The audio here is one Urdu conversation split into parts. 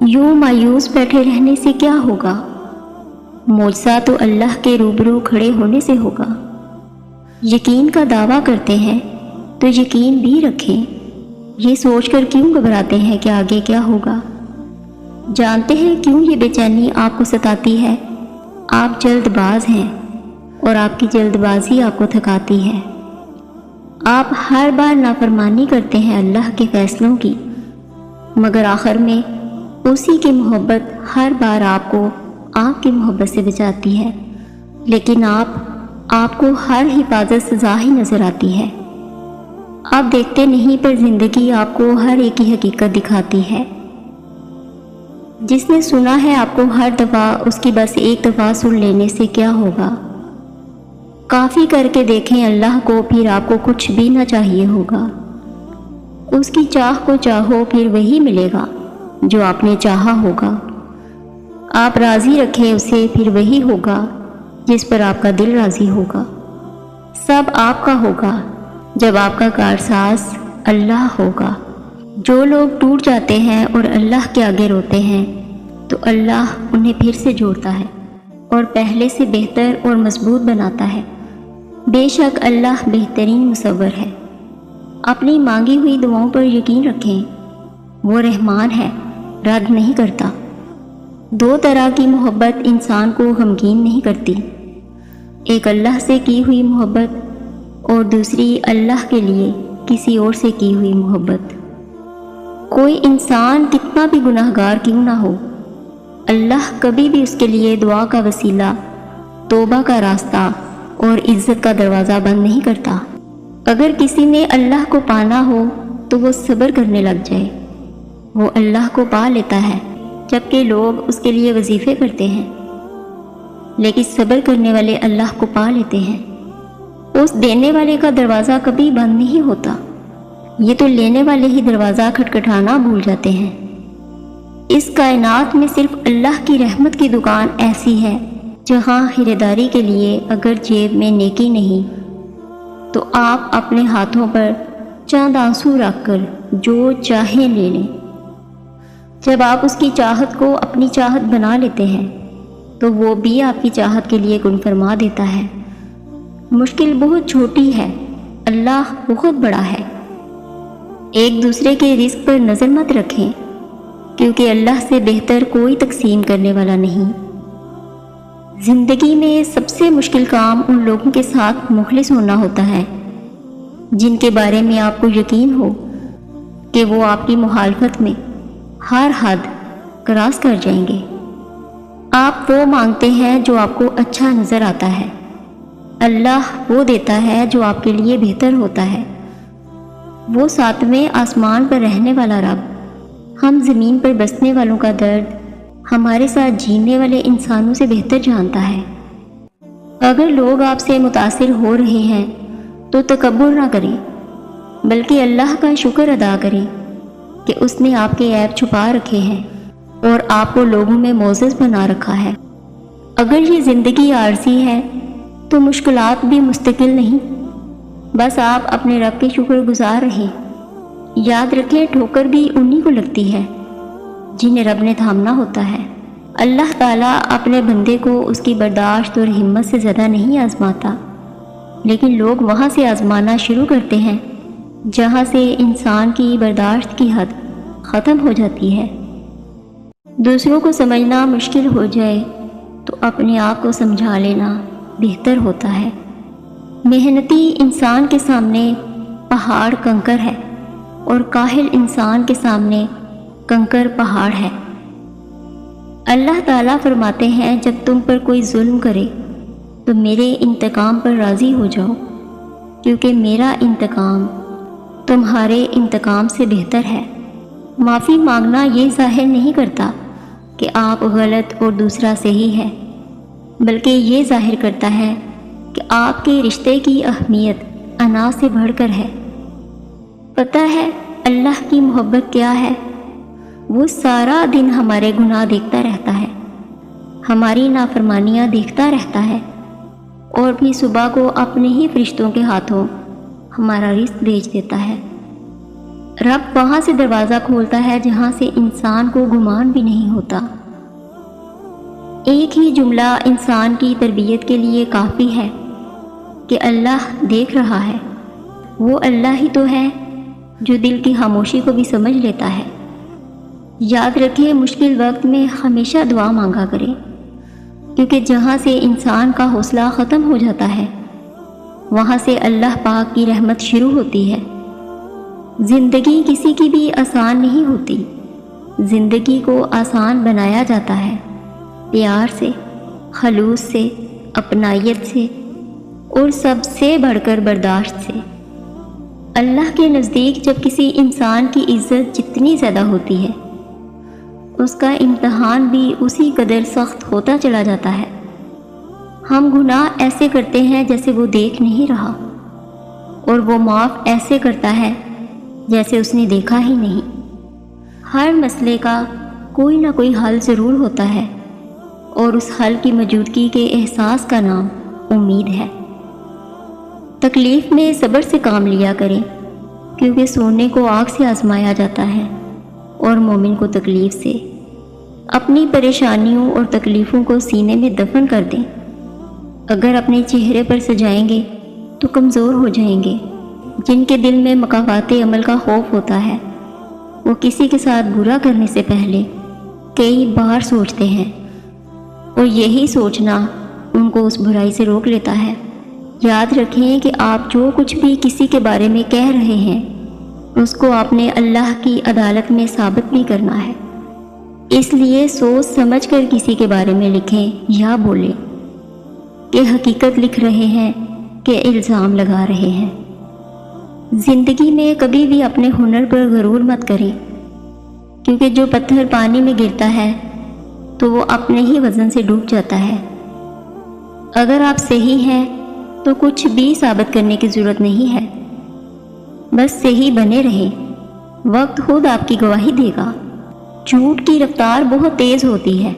یوں مایوس بیٹھے رہنے سے کیا ہوگا؟ معجزہ تو اللہ کے روبرو کھڑے ہونے سے ہوگا۔ یقین کا دعویٰ کرتے ہیں تو یقین بھی رکھیں، یہ سوچ کر کیوں گھبراتے ہیں کہ آگے کیا ہوگا؟ جانتے ہیں کیوں یہ بے چینی آپ کو ستاتی ہے؟ آپ جلد باز ہیں اور آپ کی جلد بازی آپ کو تھکاتی ہے۔ آپ ہر بار نافرمانی کرتے ہیں اللہ کے فیصلوں کی، مگر آخر میں اسی کی محبت ہر بار آپ کو آپ کی محبت سے بچاتی ہے، لیکن آپ کو ہر حفاظت سزا ہی نظر آتی ہے۔ آپ دیکھتے نہیں، پر زندگی آپ کو ہر ایک ہی حقیقت دکھاتی ہے۔ جس نے سنا ہے آپ کو ہر دفعہ، اس کی بس ایک دفعہ سن لینے سے کیا ہوگا؟ کافی کر کے دیکھیں اللہ کو، پھر آپ کو کچھ بھی نہ چاہیے ہوگا۔ اس کی چاہ کو چاہو، پھر وہی ملے گا جو آپ نے چاہا ہوگا۔ آپ راضی رکھیں اسے، پھر وہی ہوگا جس پر آپ کا دل راضی ہوگا۔ سب آپ کا ہوگا جب آپ کا کارساز اللہ ہوگا۔ جو لوگ ٹوٹ جاتے ہیں اور اللہ کے آگے روتے ہیں تو اللہ انہیں پھر سے جوڑتا ہے اور پہلے سے بہتر اور مضبوط بناتا ہے۔ بے شک اللہ بہترین مصور ہے۔ اپنی مانگی ہوئی دعاؤں پر یقین رکھیں، وہ رحمان ہے، رد نہیں کرتا۔ دو طرح کی محبت انسان کو غمگین نہیں کرتی، ایک اللہ سے کی ہوئی محبت اور دوسری اللہ کے لیے کسی اور سے کی ہوئی محبت۔ کوئی انسان کتنا بھی گناہگار کیوں نہ ہو، اللہ کبھی بھی اس کے لیے دعا کا وسیلہ، توبہ کا راستہ اور عزت کا دروازہ بند نہیں کرتا۔ اگر کسی نے اللہ کو پانا ہو تو وہ صبر کرنے لگ جائے، وہ اللہ کو پا لیتا ہے، جبکہ لوگ اس کے لیے وظیفے کرتے ہیں، لیکن صبر کرنے والے اللہ کو پا لیتے ہیں۔ اس دینے والے کا دروازہ کبھی بند نہیں ہوتا، یہ تو لینے والے ہی دروازہ کھٹکھٹانا بھول جاتے ہیں۔ اس کائنات میں صرف اللہ کی رحمت کی دکان ایسی ہے جہاں خریداری کے لیے اگر جیب میں نیکی نہیں تو آپ اپنے ہاتھوں پر چند آنسو رکھ کر جو چاہیں لے لیں۔ جب آپ اس کی چاہت کو اپنی چاہت بنا لیتے ہیں تو وہ بھی آپ کی چاہت کے لیے کن فرما دیتا ہے۔ مشکل بہت چھوٹی ہے، اللہ بہت بڑا ہے۔ ایک دوسرے کے رزق پر نظر مت رکھیں، کیونکہ اللہ سے بہتر کوئی تقسیم کرنے والا نہیں۔ زندگی میں سب سے مشکل کام ان لوگوں کے ساتھ مخلص ہونا ہوتا ہے جن کے بارے میں آپ کو یقین ہو کہ وہ آپ کی مخالفت میں ہر حد کراس کر جائیں گے۔ آپ وہ مانگتے ہیں جو آپ کو اچھا نظر آتا ہے، اللہ وہ دیتا ہے جو آپ کے لیے بہتر ہوتا ہے۔ وہ ساتویں آسمان پر رہنے والا رب ہم زمین پر بسنے والوں کا درد ہمارے ساتھ جینے والے انسانوں سے بہتر جانتا ہے۔ اگر لوگ آپ سے متاثر ہو رہے ہیں تو تکبر نہ کریں، بلکہ اللہ کا شکر ادا کریں کہ اس نے آپ کے عیب چھپا رکھے ہیں اور آپ کو لوگوں میں معزز بنا رکھا ہے۔ اگر یہ زندگی عارضی ہے تو مشکلات بھی مستقل نہیں، بس آپ اپنے رب کے شکر گزار رہیں۔ یاد رکھیں ٹھوکر بھی انہی کو لگتی ہے جنہیں رب نے تھامنا ہوتا ہے۔ اللہ تعالیٰ اپنے بندے کو اس کی برداشت اور ہمت سے زیادہ نہیں آزماتا، لیکن لوگ وہاں سے آزمانا شروع کرتے ہیں جہاں سے انسان کی برداشت کی حد ختم ہو جاتی ہے۔ دوسروں کو سمجھنا مشکل ہو جائے تو اپنے آپ کو سمجھا لینا بہتر ہوتا ہے۔ محنتی انسان کے سامنے پہاڑ کنکر ہے اور کاہل انسان کے سامنے کنکر پہاڑ ہے۔ اللہ تعالیٰ فرماتے ہیں جب تم پر کوئی ظلم کرے تو میرے انتقام پر راضی ہو جاؤ، کیونکہ میرا انتقام تمہارے انتقام سے بہتر ہے۔ معافی مانگنا یہ ظاہر نہیں کرتا کہ آپ غلط اور دوسرا صحیح ہے، بلکہ یہ ظاہر کرتا ہے کہ آپ کے رشتے کی اہمیت انا سے بڑھ کر ہے۔ پتہ ہے اللہ کی محبت کیا ہے؟ وہ سارا دن ہمارے گناہ دیکھتا رہتا ہے، ہماری نافرمانیاں دیکھتا رہتا ہے، اور بھی صبح کو اپنے ہی فرشتوں کے ہاتھوں ہمارا رزق بھیج دیتا ہے۔ رب وہاں سے دروازہ کھولتا ہے جہاں سے انسان کو گمان بھی نہیں ہوتا۔ ایک ہی جملہ انسان کی تربیت کے لیے کافی ہے کہ اللہ دیکھ رہا ہے۔ وہ اللہ ہی تو ہے جو دل کی خاموشی کو بھی سمجھ لیتا ہے۔ یاد رکھیں، مشکل وقت میں ہمیشہ دعا مانگا کریں، کیونکہ جہاں سے انسان کا حوصلہ ختم ہو جاتا ہے وہاں سے اللہ پاک کی رحمت شروع ہوتی ہے۔ زندگی کسی کی بھی آسان نہیں ہوتی۔ زندگی کو آسان بنایا جاتا ہے پیار سے، خلوص سے، اپنائیت سے، اور سب سے بڑھ کر برداشت سے۔ اللہ کے نزدیک جب کسی انسان کی عزت جتنی زیادہ ہوتی ہے اس کا امتحان بھی اسی قدر سخت ہوتا چلا جاتا ہے۔ ہم گناہ ایسے کرتے ہیں جیسے وہ دیکھ نہیں رہا، اور وہ معاف ایسے کرتا ہے جیسے اس نے دیکھا ہی نہیں۔ ہر مسئلے کا کوئی نہ کوئی حل ضرور ہوتا ہے، اور اس حل کی موجودگی کے احساس کا نام امید ہے۔ تکلیف میں صبر سے کام لیا کریں، کیونکہ سونے کو آگ سے آزمایا جاتا ہے اور مومن کو تکلیف سے۔ اپنی پریشانیوں اور تکلیفوں کو سینے میں دفن کر دیں۔ اگر اپنے چہرے پر سجائیں گے تو کمزور ہو جائیں گے۔ جن کے دل میں مکافات عمل کا خوف ہوتا ہے وہ کسی کے ساتھ برا کرنے سے پہلے کئی بار سوچتے ہیں، اور یہی سوچنا ان کو اس برائی سے روک لیتا ہے۔ یاد رکھیں کہ آپ جو کچھ بھی کسی کے بارے میں کہہ رہے ہیں اس کو آپ نے اللہ کی عدالت میں ثابت بھی کرنا ہے۔ اس لیے سوچ سمجھ کر کسی کے بارے میں لکھیں یا بولیں، کہ حقیقت لکھ رہے ہیں کہ الزام لگا رہے ہیں۔ زندگی میں کبھی بھی اپنے ہنر پر غرور مت کریں، کیونکہ جو پتھر پانی میں گرتا ہے تو وہ اپنے ہی وزن سے ڈوب جاتا ہے۔ اگر آپ صحیح ہیں تو کچھ بھی ثابت کرنے کی ضرورت نہیں ہے، بس صحیح بنے رہیں، وقت خود آپ کی گواہی دے گا۔ جھوٹ کی رفتار بہت تیز ہوتی ہے،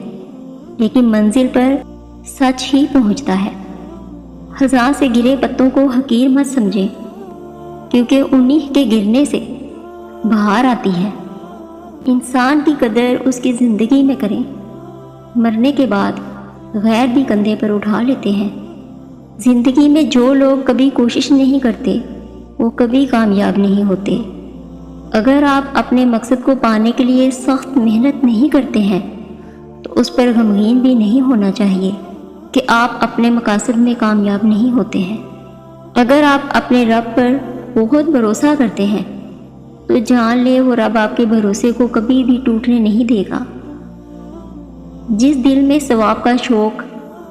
لیکن منزل پر سچ ہی پہنچتا ہے۔ خزاں سے گرے پتوں کو حقیر مت سمجھیں، کیونکہ انہی کے گرنے سے بہار آتی ہے۔ انسان کی قدر اس کی زندگی میں کریں، مرنے کے بعد غیر بھی کندھے پر اٹھا لیتے ہیں۔ زندگی میں جو لوگ کبھی کوشش نہیں کرتے وہ کبھی کامیاب نہیں ہوتے۔ اگر آپ اپنے مقصد کو پانے کے لیے سخت محنت نہیں کرتے ہیں تو اس پر غمگین بھی نہیں ہونا چاہیے کہ آپ اپنے مقاصد میں کامیاب نہیں ہوتے ہیں۔ اگر آپ اپنے رب پر بہت بھروسہ کرتے ہیں تو جان لے وہ رب آپ کے بھروسے کو کبھی بھی ٹوٹنے نہیں دے گا۔ جس دل میں ثواب کا شوق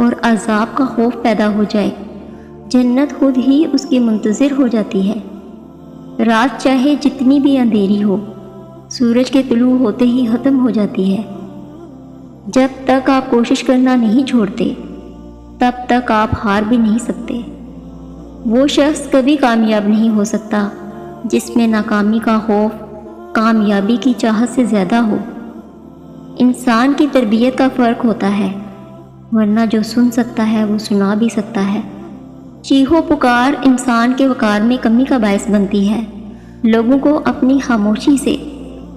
اور عذاب کا خوف پیدا ہو جائے، جنت خود ہی اس کی منتظر ہو جاتی ہے۔ رات چاہے جتنی بھی اندھیری ہو، سورج کے طلوع ہوتے ہی ختم ہو جاتی ہے۔ جب تک آپ کوشش کرنا نہیں چھوڑتے تب تک آپ ہار بھی نہیں سکتے۔ وہ شخص کبھی کامیاب نہیں ہو سکتا جس میں ناکامی کا خوف کامیابی کی چاہت سے زیادہ ہو۔ انسان کی تربیت کا فرق ہوتا ہے، ورنہ جو سن سکتا ہے وہ سنا بھی سکتا ہے۔ چیخو پکار انسان کے وقار میں کمی کا باعث بنتی ہے۔ لوگوں کو اپنی خاموشی سے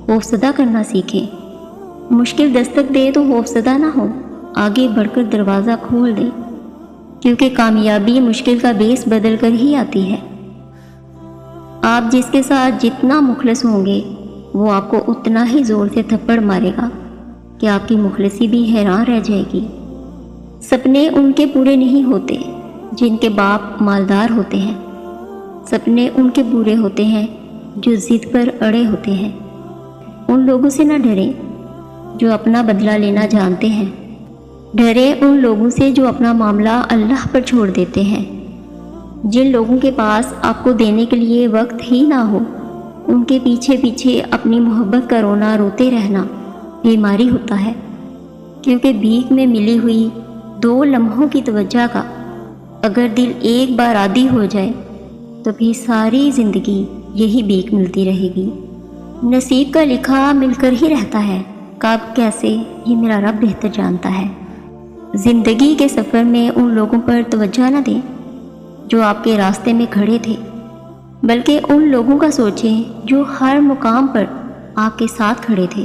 خوفزدہ کرنا سیکھیں۔ مشکل دستک دے تو خوفزدہ نہ ہو، آگے بڑھ کر دروازہ کھول دیں، کیونکہ کامیابی مشکل کا بیس بدل کر ہی آتی ہے۔ آپ جس کے ساتھ جتنا مخلص ہوں گے وہ آپ کو اتنا ہی زور سے تھپڑ مارے گا کہ آپ کی مخلصی بھی حیران رہ جائے گی۔ سپنے ان کے پورے نہیں ہوتے جن کے باپ مالدار ہوتے ہیں، سپنے ان کے پورے ہوتے ہیں جو ضد پر اڑے ہوتے ہیں۔ ان لوگوں سے نہ ڈریں جو اپنا بدلہ لینا جانتے ہیں، ڈریں ان لوگوں سے جو اپنا معاملہ اللہ پر چھوڑ دیتے ہیں۔ جن لوگوں کے پاس آپ کو دینے کے لیے وقت ہی نہ ہو، ان کے پیچھے پیچھے اپنی محبت کا رونا روتے رہنا بیماری ہوتا ہے، کیونکہ بھیک میں ملی ہوئی 2 لمحوں کی توجہ کا اگر دل ایک بار عادی ہو جائے تو پھر ساری زندگی یہی بھیک ملتی رہے گی۔ نصیب کا لکھا مل کر ہی رہتا ہے، کب کیسے یہ میرا رب بہتر جانتا ہے۔ زندگی کے سفر میں ان لوگوں پر توجہ نہ دیں جو آپ کے راستے میں کھڑے تھے، بلکہ ان لوگوں کا سوچیں جو ہر مقام پر آپ کے ساتھ کھڑے تھے۔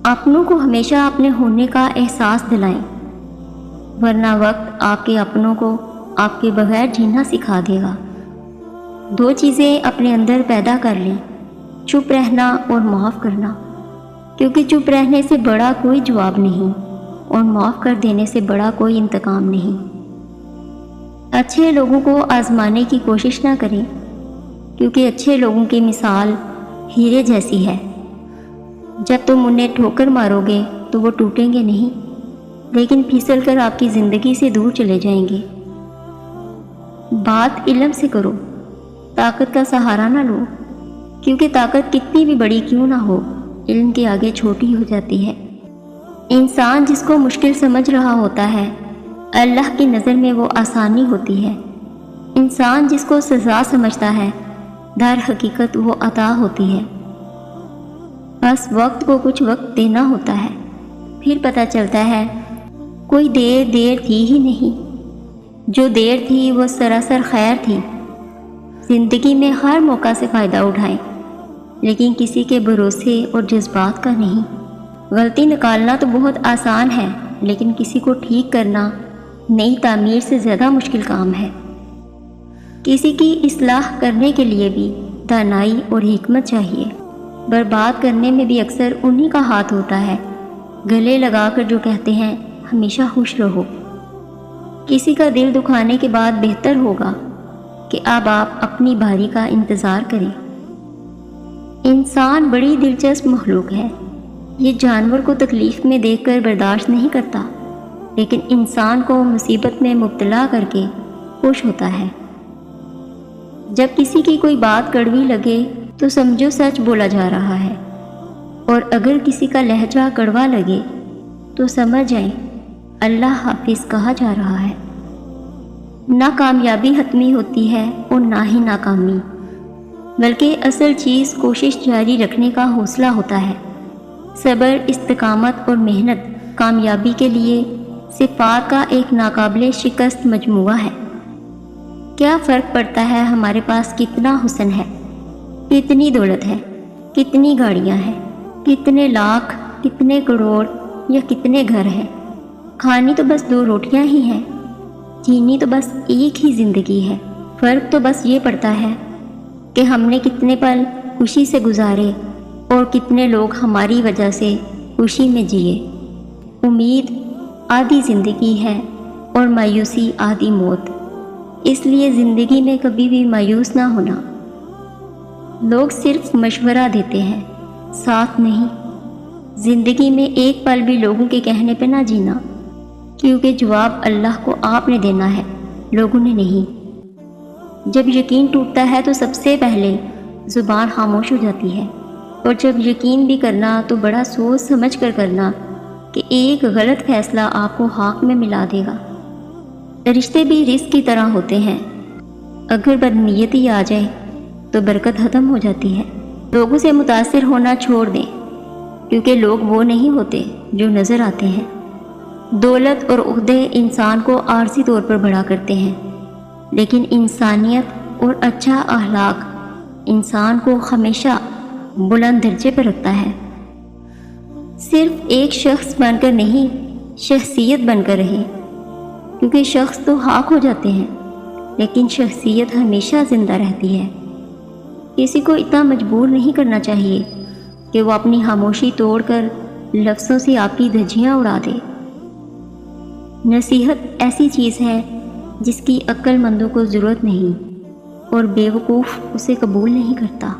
اپنوں کو ہمیشہ اپنے ہونے کا احساس دلائیں، ورنہ وقت آپ کے اپنوں کو آپ کے بغیر جینا سکھا دے گا۔ 2 چیزیں اپنے اندر پیدا کر لیں، چپ رہنا اور معاف کرنا، کیونکہ چپ رہنے سے بڑا کوئی جواب نہیں اور معاف کر دینے سے بڑا کوئی انتقام نہیں۔ اچھے لوگوں کو آزمانے کی کوشش نہ کریں، کیونکہ اچھے لوگوں کی مثال ہیرے جیسی ہے۔ جب تم انہیں ٹھوکر مارو گے تو وہ ٹوٹیں گے نہیں، لیکن پھسل کر آپ کی زندگی سے دور چلے جائیں گے۔ بات علم سے کرو، طاقت کا سہارا نہ لو، کیونکہ طاقت کتنی بھی بڑی کیوں نہ ہو، علم کے آگے چھوٹی ہو جاتی ہے۔ انسان جس کو مشکل سمجھ رہا ہوتا ہے، اللہ کی نظر میں وہ آسانی ہوتی ہے۔ انسان جس کو سزا سمجھتا ہے، در حقیقت وہ عطا ہوتی ہے۔ بس وقت کو کچھ وقت دینا ہوتا ہے، پھر پتہ چلتا ہے کوئی دیر تھی ہی نہیں، جو دیر تھی وہ سراسر خیر تھی۔ زندگی میں ہر موقع سے فائدہ اٹھائیں، لیکن کسی کے بھروسے اور جذبات کا نہیں۔ غلطی نکالنا تو بہت آسان ہے، لیکن کسی کو ٹھیک کرنا نئی تعمیر سے زیادہ مشکل کام ہے۔ کسی کی اصلاح کرنے کے لیے بھی دانائی اور حکمت چاہیے۔ برباد کرنے میں بھی اکثر انہی کا ہاتھ ہوتا ہے، گلے لگا کر جو کہتے ہیں ہمیشہ خوش رہو۔ کسی کا دل دکھانے کے بعد بہتر ہوگا کہ اب آپ اپنی باری کا انتظار کریں۔ انسان بڑی دلچسپ مخلوق ہے، یہ جانور کو تکلیف میں دیکھ کر برداشت نہیں کرتا، لیکن انسان کو مصیبت میں مبتلا کر کے خوش ہوتا ہے۔ جب کسی کی کوئی بات کڑوی لگے تو سمجھو سچ بولا جا رہا ہے، اور اگر کسی کا لہجہ کڑوا لگے تو سمجھ جائیں اللہ حافظ کہا جا رہا ہے۔ نہ کامیابی حتمی ہوتی ہے اور نہ ہی ناکامی، بلکہ اصل چیز کوشش جاری رکھنے کا حوصلہ ہوتا ہے۔ صبر، استقامت اور محنت کامیابی کے لیے صفات کا ایک ناقابل شکست مجموعہ ہے۔ کیا فرق پڑتا ہے ہمارے پاس کتنا حسن ہے، کتنی دولت ہے، کتنی گاڑیاں ہیں، کتنے لاکھ، کتنے کروڑ یا کتنے گھر ہیں؟ کھانی تو بس 2 روٹیاں ہی ہیں، جینی تو بس ایک ہی زندگی ہے۔ فرق تو بس یہ پڑتا ہے کہ ہم نے کتنے پل خوشی سے گزارے اور کتنے لوگ ہماری وجہ سے خوشی میں جیے۔ امید آدھی زندگی ہے اور مایوسی آدھی موت، اس لیے زندگی میں کبھی بھی مایوس نہ ہونا۔ لوگ صرف مشورہ دیتے ہیں، ساتھ نہیں۔ زندگی میں ایک پل بھی لوگوں کے کہنے پہ نہ جینا، کیونکہ جواب اللہ کو آپ نے دینا ہے، لوگوں نے نہیں۔ جب یقین ٹوٹتا ہے تو سب سے پہلے زبان خاموش ہو جاتی ہے، اور جب یقین بھی کرنا تو بڑا سوچ سمجھ کر کرنا کہ ایک غلط فیصلہ آپ کو حق میں ملا دے گا۔ رشتے بھی رزق کی طرح ہوتے ہیں، اگر بدنیتی آ جائے تو برکت ختم ہو جاتی ہے۔ لوگوں سے متاثر ہونا چھوڑ دیں، کیونکہ لوگ وہ نہیں ہوتے جو نظر آتے ہیں۔ دولت اور عہدے انسان کو عارضی طور پر بڑا کرتے ہیں، لیکن انسانیت اور اچھا اخلاق انسان کو ہمیشہ بلند درجے پر رکھتا ہے۔ صرف ایک شخص بن کر نہیں، شخصیت بن کر رہیں، کیونکہ شخص تو خاک ہو جاتے ہیں، لیکن شخصیت ہمیشہ زندہ رہتی ہے۔ کسی کو اتنا مجبور نہیں کرنا چاہیے کہ وہ اپنی خاموشی توڑ کر لفظوں سے آپ کی دھجیاں اڑا دے۔ نصیحت ایسی چیز ہے جس کی عقل مندوں کو ضرورت نہیں، اور بیوقوف اسے قبول نہیں کرتا۔